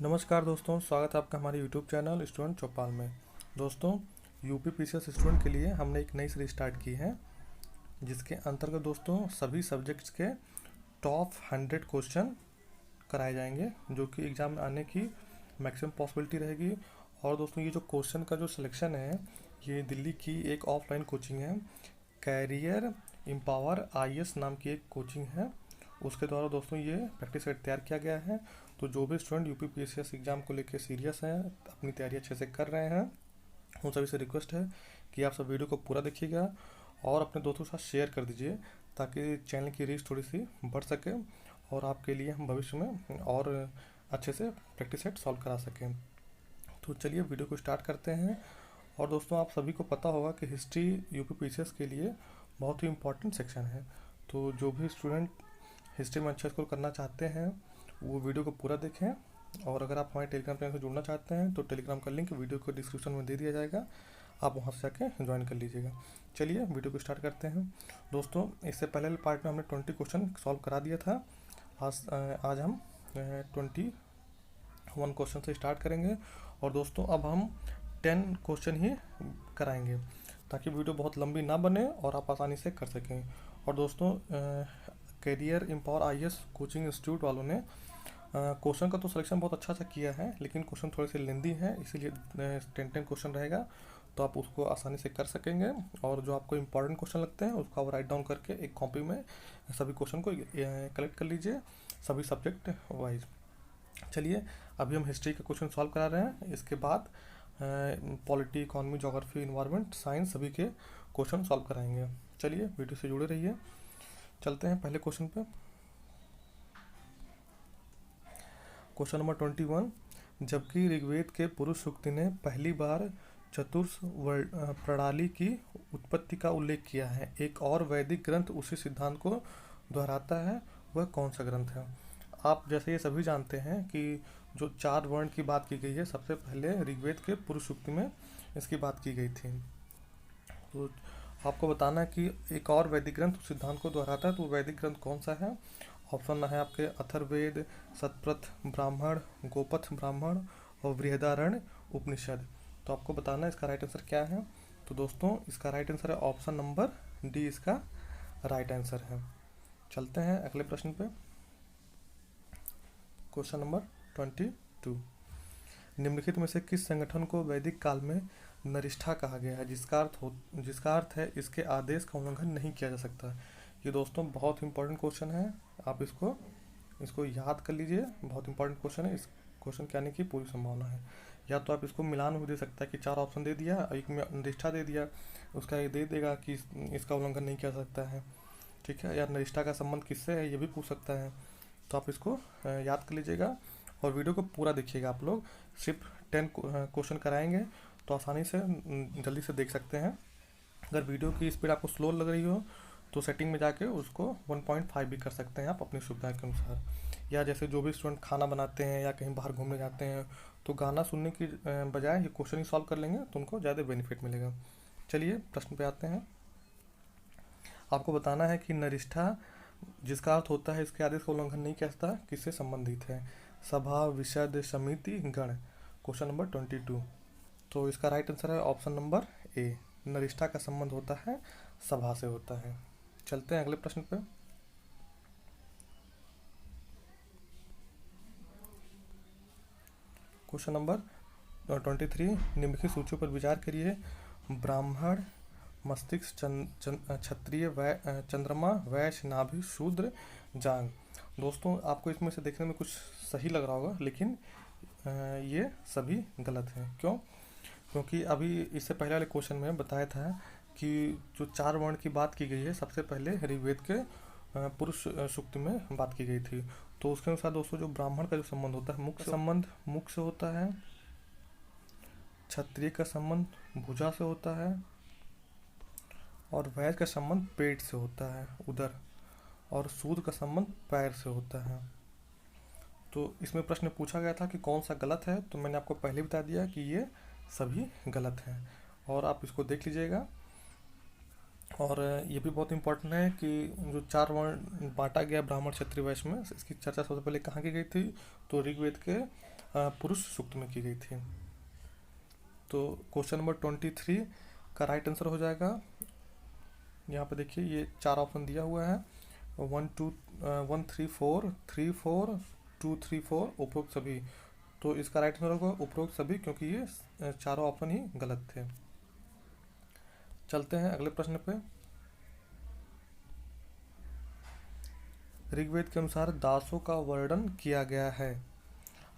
नमस्कार दोस्तों, स्वागत है आपका हमारे YouTube चैनल स्टूडेंट चौपाल में। दोस्तों, यूपी पीसीएस स्टूडेंट के लिए हमने एक नई सीरीज स्टार्ट की है, जिसके अंतर्गत दोस्तों सभी सब्जेक्ट्स के टॉप 100 क्वेश्चन कराए जाएंगे, जो कि एग्ज़ाम में आने की मैक्सिमम पॉसिबिलिटी रहेगी। और दोस्तों, ये जो क्वेश्चन का जो सिलेक्शन है, ये दिल्ली की एक ऑफलाइन कोचिंग है, कैरियर एम्पावर आईएएस नाम की एक कोचिंग है। उसके द्वारा दोस्तों ये प्रैक्टिस सेट तैयार किया गया है। तो जो भी स्टूडेंट यूपी पीसीएस एग्ज़ाम को लेकर सीरियस हैं, अपनी तैयारी अच्छे से कर रहे हैं, उन सभी से रिक्वेस्ट है कि आप सब वीडियो को पूरा देखिएगा और अपने दोस्तों के साथ शेयर कर दीजिए, ताकि चैनल की रीच थोड़ी सी बढ़ सके और आपके लिए हम भविष्य में और अच्छे से प्रैक्टिस सेट सॉल्व करा सकें। तो चलिए वीडियो को स्टार्ट करते हैं। और दोस्तों, आप सभी को पता होगा कि हिस्ट्री यूपी पीसीएस के लिए बहुत ही इम्पोर्टेंट सेक्शन है। तो जो भी स्टूडेंट हिस्ट्री में अच्छा स्कोर करना चाहते हैं, वो वीडियो को पूरा देखें। और अगर आप हमारे टेलीग्राम चैनल से जुड़ना चाहते हैं, तो टेलीग्राम का लिंक वीडियो को डिस्क्रिप्शन में दे दिया जाएगा, आप वहां से जाके ज्वाइन कर लीजिएगा। चलिए वीडियो को स्टार्ट करते हैं। दोस्तों, इससे पहले पार्ट में हमने 20 क्वेश्चन सॉल्व करा दिया था। आज हम 21 क्वेश्चन से स्टार्ट करेंगे। और दोस्तों, अब हम 10 क्वेश्चन ही कराएंगे, ताकि वीडियो बहुत लंबी ना बने और आप आसानी से कर सकें। और दोस्तों, career empower IAS coaching institute वालों ने क्वेश्चन का तो सिलेक्शन बहुत अच्छा सा किया है, लेकिन क्वेश्चन थोड़े से लेंदी है, इसीलिए 10 क्वेश्चन रहेगा, तो आप उसको आसानी से कर सकेंगे। और जो आपको इम्पोर्टेंट क्वेश्चन लगते हैं, उसको आप राइट डाउन करके एक कॉपी में सभी क्वेश्चन को कलेक्ट कर लीजिए, सभी सब्जेक्ट वाइज। चलिए, अभी हम हिस्ट्री का क्वेश्चन सॉल्व करा रहे हैं। इसके बाद polity, economy, geography, environment, science सभी के क्वेश्चन सॉल्व कराएंगे। चलिए वीडियो से जुड़े रहिए। चलते हैं पहले क्वेश्चन पे। Question number 21। जबकि ऋग्वेद के पुरुष सूक्त ने पहली बार चतुर्थ प्रणाली की उत्पत्ति का उल्लेख किया है, एक और वैदिक ग्रंथ उसी सिद्धांत को दोहराता है, वह कौन सा ग्रंथ है? आप जैसे ये सभी जानते हैं कि जो 4 वर्ण की बात की गई है, सबसे पहले ऋग्वेद के पुरुष सूक्त में इसकी बात की गई थी। तो आपको बताना है कि एक और वैदिक ग्रंथ उस सिद्धांत को दोहराता है, तो वैदिक ग्रंथ कौन सा है? ऑप्शन है आपके अथर्ववेद, शतपथ ब्राह्मण, गोपथ ब्राह्मण और बृहदारण्य उपनिषद। तो आपको बताना है इसका राइट आंसर क्या है। तो दोस्तों, इसका राइट आंसर है ऑप्शन नंबर डी, इसका राइट आंसर है। चलते हैं अगले प्रश्न पे। Question number 22। निम्नलिखित में से किस संगठन को वैदिक काल में नरिष्ठा कहा गया है, जिसका अर्थ है इसके आदेश का उल्लंघन नहीं किया जा सकता? ये दोस्तों बहुत इंपॉर्टेंट क्वेश्चन है, आप इसको याद कर लीजिए। बहुत इंपॉर्टेंट क्वेश्चन है, इस क्वेश्चन के आने की पूरी संभावना है। या तो आप इसको मिलान भी दे सकता है कि 4 ऑप्शन दे दिया, एक में नरिष्ठा दे दिया, उसका ये दे देगा कि इसका उल्लंघन नहीं किया जा सकता है, ठीक है। या नरिष्ठा का संबंध किससे है, ये भी पूछ सकता है। तो आप इसको याद कर लीजिएगा और वीडियो को पूरा देखिएगा। आप लोग सिर्फ 10 क्वेश्चन कराएंगे, तो आसानी से जल्दी से देख सकते हैं। अगर वीडियो की स्पीड आपको स्लो लग रही हो, तो सेटिंग में जाके उसको 1.5 भी कर सकते हैं आप अपनी सुविधा के अनुसार। या जैसे जो भी स्टूडेंट खाना बनाते हैं या कहीं बाहर घूमने जाते हैं, तो गाना सुनने की बजाय ये क्वेश्चन ही सॉल्व कर लेंगे, तो उनको ज़्यादा बेनिफिट मिलेगा। चलिए प्रश्न पे आते हैं। आपको बताना है कि नरिष्ठा जिसका अर्थ होता है इसके आदेश का उल्लंघन नहीं किया जाता, किससे संबंधित है? सभा, विशद, समिति, गण। Question number 22। तो इसका राइट आंसर है ऑप्शन नंबर ए, नरिष्ठा का संबंध होता है सभा से होता है। चलते हैं अगले प्रश्न पे। Question number 23। निम्नलिखित सूचियों पर विचार करिए। ब्राह्मण, मस्तिष्क, क्षत्रिय, चंद्रमा, वैश्य, नाभि, शूद्र, जांग। दोस्तों, आपको इसमें से देखने में कुछ सही लग रहा होगा, लेकिन ये सभी गलत हैं। क्यों? क्योंकि अभी इससे पहले वाले क्वेश्चन में बताया था कि जो 4 वर्ण की बात की गई है, सबसे पहले ऋग्वेद के पुरुष सूक्त में बात की गई थी। तो उसके अनुसार दोस्तों, जो ब्राह्मण का जो संबंध होता है, मुख से होता है। क्षत्रिय का संबंध भुजा से होता है। और वैश्य का संबंध पेट से होता है, उदर। और शूद्र का संबंध पैर से होता है। तो इसमें प्रश्न पूछा गया था कि कौन सा गलत है, तो मैंने आपको पहले बता दिया कि ये सभी गलत हैं, और आप इसको देख लीजिएगा। और ये भी बहुत इंपॉर्टेंट है कि जो 4 वर्ण बांटा गया ब्राह्मण, क्षत्रिय, वैश्य में, इसकी चर्चा सबसे पहले कहाँ की गई थी? तो ऋग्वेद के पुरुष सूक्त में की गई थी। तो क्वेश्चन नंबर 23 का राइट आंसर हो जाएगा, यहाँ पे देखिए ये 4 ऑप्शन दिया हुआ है, 1 2 1 3 4 3 4 2 3 4 उपरोक्त सभी। तो इसका राइट आंसर होगा उपरोक्त सभी, क्योंकि ये चारों ऑप्शन ही गलत थे। चलते हैं अगले प्रश्न पे। ऋग्वेद के अनुसार दासों का वर्णन किया गया है।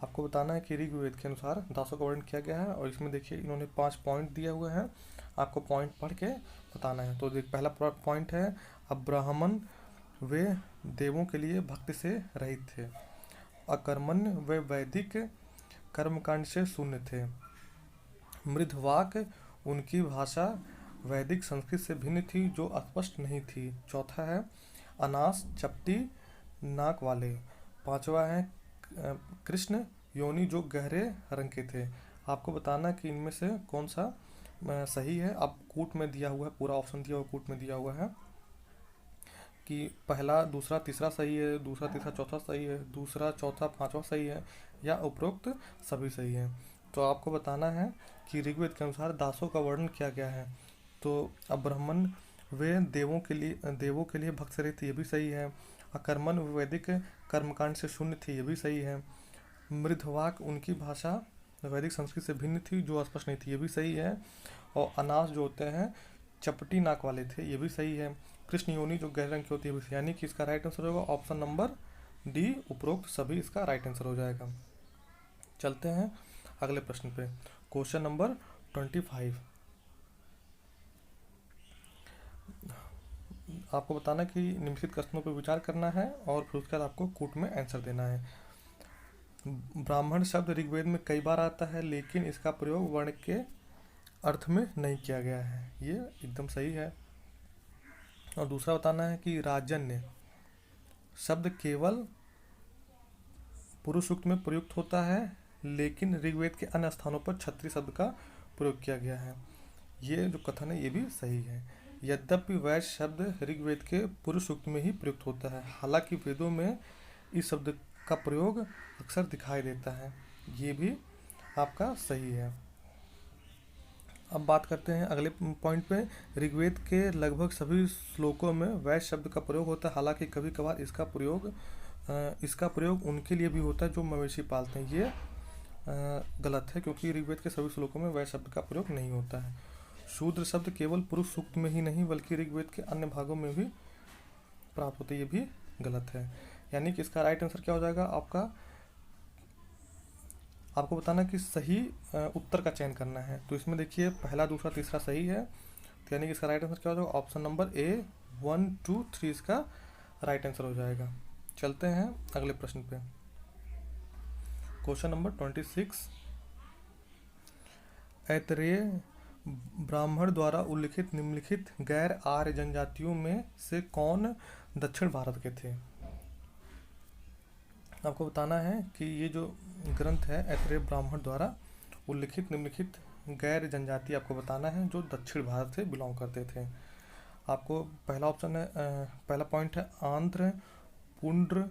आपको बताना है कि ऋग्वेद के अनुसार दासों का वर्णन किया गया है, और इसमें देखिए इन्होंने 5 पॉइंट दिए हुए हैं, आपको पॉइंट पढ़ के बताना है। तो देख, पहला पॉइंट है, अब्राह्मण वे देवों के लिए भक्ति से रहित थे। अकर्मण्य वे वैदिक कर्मकांड से शून्य थे। मृदवाक उनकी भाषा वैदिक संस्कृत से भिन्न थी, जो अस्पष्ट नहीं थी। चौथा है, अनास चपटी नाक वाले। पांचवा है, कृष्ण योनि जो गहरे रंग के थे। आपको बताना कि इनमें से कौन सा सही है। अब कूट में दिया हुआ है, पूरा ऑप्शन दिया हुआ कूट में दिया हुआ है कि पहला दूसरा तीसरा सही है, दूसरा तीसरा चौथा सही है, दूसरा चौथा पांचवा सही है, या उपरोक्त सभी सही है। तो आपको बताना है कि ऋग्वेद के अनुसार दासों का वर्णन किया गया है। तो अब्राह्मण वे देवों के लिए भक्त से रहित थे, ये भी सही है। अकर्मण वैदिक कर्मकांड से शून्य थे, ये भी सही है। मृदवाक उनकी भाषा वैदिक संस्कृत से भिन्न थी, जो स्पष्ट नहीं थी, ये भी सही है। और अनास जो होते हैं चपटी नाक वाले थे, ये भी सही है। कृष्ण योनि जो गहरे रंग की होती है, यानी कि इसका राइट आंसर होगा ऑप्शन नंबर डी, उपरोक्त सभी इसका राइट आंसर हो जाएगा। चलते हैं अगले प्रश्न पे। Question number 25। आपको बताना कि निम्नलिखित कथनों पर विचार करना है, और फिर उसके बाद आपको कूट में आंसर देना है। ब्राह्मण शब्द ऋग्वेद में कई बार आता है, लेकिन इसका प्रयोग वर्ण के अर्थ में नहीं किया गया है, ये एकदम सही है। और दूसरा बताना है कि राजन्य शब्द केवल पुरुष सूक्त में प्रयुक्त होता है, लेकिन ऋग्वेद के अन्य स्थानों पर क्षत्रिय शब्द का प्रयोग किया गया है। ये जो कथन है ये भी सही है। यद्यपि वैश्य शब्द ऋग्वेद के पुरुष सूक्त में ही प्रयुक्त होता है, हालांकि वेदों में इस शब्द का प्रयोग अक्सर दिखाई देता है, ये भी आपका सही है। अब बात करते हैं अगले पॉइंट पे। ऋग्वेद के लगभग सभी श्लोकों में वैश्य शब्द का प्रयोग होता है, हालांकि कभी कभार इसका प्रयोग उनके लिए भी होता है जो मवेशी पालते हैं, ये गलत है, क्योंकि ऋग्वेद के सभी श्लोकों में वैश्य शब्द का प्रयोग नहीं होता है। शूद्र शब्द केवल पुरुष सूक्त में ही नहीं बल्कि ऋग्वेद के अन्य भागों में भी प्राप्त होते, ये भी गलत है। यानी कि इसका राइट आंसर क्या हो जाएगा आपको बताना कि सही उत्तर का चयन करना है। तो इसमें देखिए पहला दूसरा तीसरा सही है, तो यानी कि इसका राइट आंसर क्या हो जाएगा ऑप्शन नंबर ए 1 2 3 इसका राइट आंसर हो जाएगा। चलते हैं अगले प्रश्न पे। Question number 26। ऐतरेय ब्राह्मण द्वारा उल्लिखित निम्नलिखित गैर आर्य जनजातियों में से कौन दक्षिण भारत के थे। आपको बताना है कि ये जो ग्रंथ है ऐतरेय ब्राह्मण द्वारा उल्लिखित निम्नलिखित गैर जनजाति आपको बताना है जो दक्षिण भारत से बिलोंग करते थे। आपको पहला ऑप्शन है पहला पॉइंट है आंध्र, पुंड्र,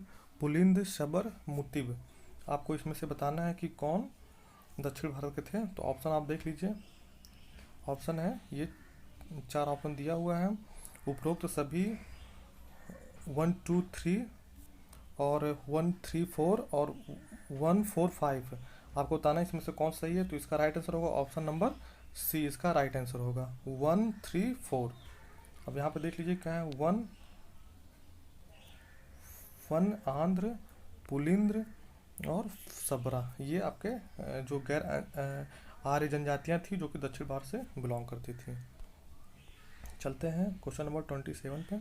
पुलिंद, शबर, मुतिब। आपको इसमें से बताना है कि कौन दक्षिण भारत के थे। तो ऑप्शन आप देख लीजिए, ऑप्शन है ये 4 ऑप्शन दिया हुआ है, उपरोक्त सभी 1 2 3 और 1 3 4 और 1 4 5। आपको बताना है इसमें से कौन सही है। तो इसका राइट आंसर होगा ऑप्शन नंबर सी, इसका राइट आंसर होगा 1 3 4। अब यहाँ पे देख लीजिए क्या है, 1 आंध्र, पुलिंद्र और सबरा, ये आपके जो गैर आर्य जनजातियाँ थी जो कि दक्षिण भारत से बिलोंग करती थी। चलते हैं क्वेश्चन नंबर 27 पे।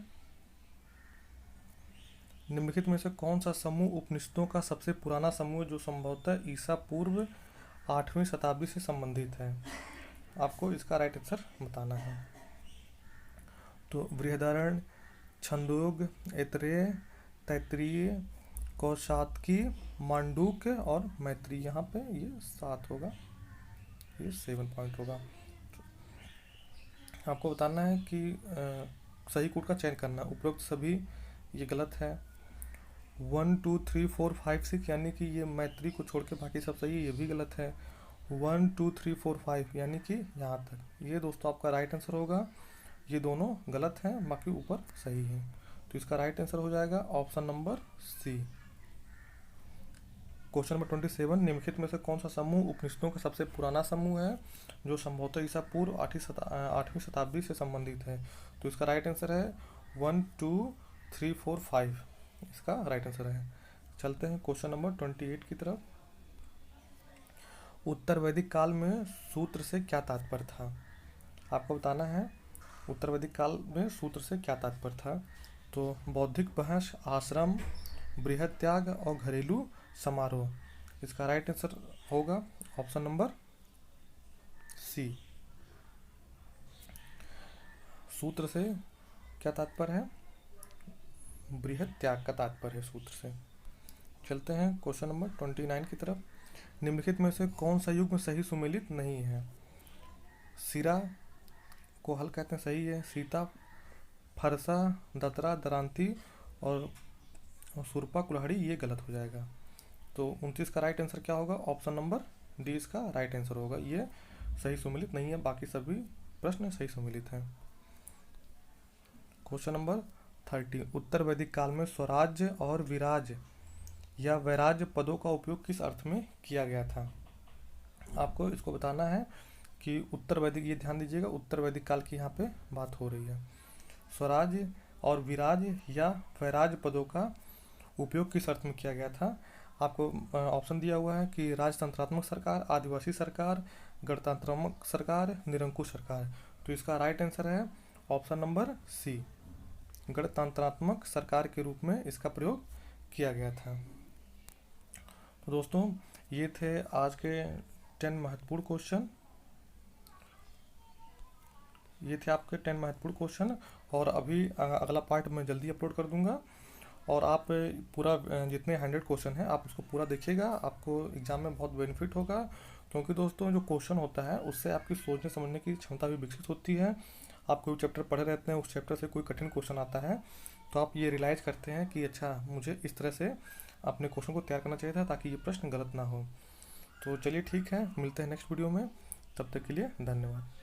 निम्नलिखित में से कौन सा समूह उपनिषदों का सबसे पुराना समूह जो संभवतः ईसा पूर्व 8वीं शताब्दी से संबंधित है। आपको इसका राइट आंसर बताना है। तो बृहदारण्य, छंदोग, ऐतरेय, तैत्तिरीय, कौशातकी, मांडूक्य और मैत्री। यहाँ पे ये 7 होगा, ये 7 पॉइंट होगा। आपको बताना है कि सही कूट का चयन करना। उपरोक्त सभी ये गलत है। 1 2 3 4 5 6 यानी कि ये मैत्री को छोड़ के बाकी सब सही है, ये भी गलत है। 1 2 3 4 5 यानी कि यहाँ तक, ये दोस्तों आपका राइट आंसर होगा। ये दोनों गलत हैं, बाकी ऊपर सही है। तो इसका राइट आंसर हो जाएगा option number C. Question number 27, निम्नलिखित में से कौन सा समूह उपनिषदों का सबसे पुराना समूह है जो संभवतः ईसा पूर्व 8वीं शताब्दी से संबंधित है? तो इसका राइट आंसर है 1 2 3 4 5, इसका राइट आंसर है। चलते हैं क्वेश्चन नंबर 28 की तरफ। उत्तर वैदिक काल में सूत्र से क्या तात्पर्य था? आपको बताना है उत्तर वैदिक काल में सूत्र से क्या तात्पर्य था। तो बौद्धिक बहस, आश्रम, बृहद त्याग और घरेलू समारोह। इसका राइट आंसर होगा ऑप्शन नंबर सी। सूत्र से क्या तात्पर्य है? बृहद त्याग का तात्पर्य है सूत्र से। चलते हैं क्वेश्चन नंबर 29 की तरफ। निम्नलिखित में से कौन सा युग्म सही सुमेलित नहीं है? सिरा को हल कहते हैं, सही है। सीता, फरसा, दतरा, दरांती और सुरपा, कुल्हाड़ी, ये गलत हो जाएगा। तो 29 का राइट आंसर क्या होगा? ऑप्शन नंबर डी इसका राइट आंसर होगा। ये सही सुमेलित नहीं है, बाकी सभी प्रश्न सही सुमेलित हैं। क्वेश्चन नंबर 30, उत्तर वैदिक काल में स्वराज्य और विराज या वैराज्य पदों का उपयोग किस अर्थ में किया गया था? आपको इसको बताना है कि उत्तर वैदिक, ये ध्यान दीजिएगा, उत्तर वैदिक काल की यहाँ पे बात हो रही है। स्वराज्य और विराज या वैराज पदों का उपयोग किस अर्थ में किया गया था? आपको ऑप्शन दिया हुआ है कि राजतंत्रात्मक सरकार, आदिवासी सरकार, गणतंत्रात्मक सरकार, निरंकुश सरकार। तो इसका राइट आंसर है ऑप्शन नंबर सी, गणतंत्रात्मक सरकार के रूप में इसका प्रयोग किया गया था। तो दोस्तों ये थे आज के 10 महत्वपूर्ण क्वेश्चन। ये थे आपके 10 महत्वपूर्ण क्वेश्चन और अभी अगला पार्ट मैं जल्दी अपलोड कर दूंगा। और आप पूरा जितने 100 क्वेश्चन हैं आप उसको पूरा देखिएगा, आपको एग्जाम में बहुत बेनिफिट होगा। क्योंकि दोस्तों जो क्वेश्चन होता है उससे आपकी सोचने समझने की क्षमता भी विकसित होती है। आप कोई चैप्टर पढ़े रहते हैं, उस चैप्टर से कोई कठिन क्वेश्चन आता है तो आप ये रियलाइज़ करते हैं कि अच्छा मुझे इस तरह से अपने क्वेश्चन को तैयार करना चाहिए था ताकि ये प्रश्न गलत ना हो। तो चलिए ठीक है, मिलते हैं नेक्स्ट वीडियो में, तब तक के लिए धन्यवाद।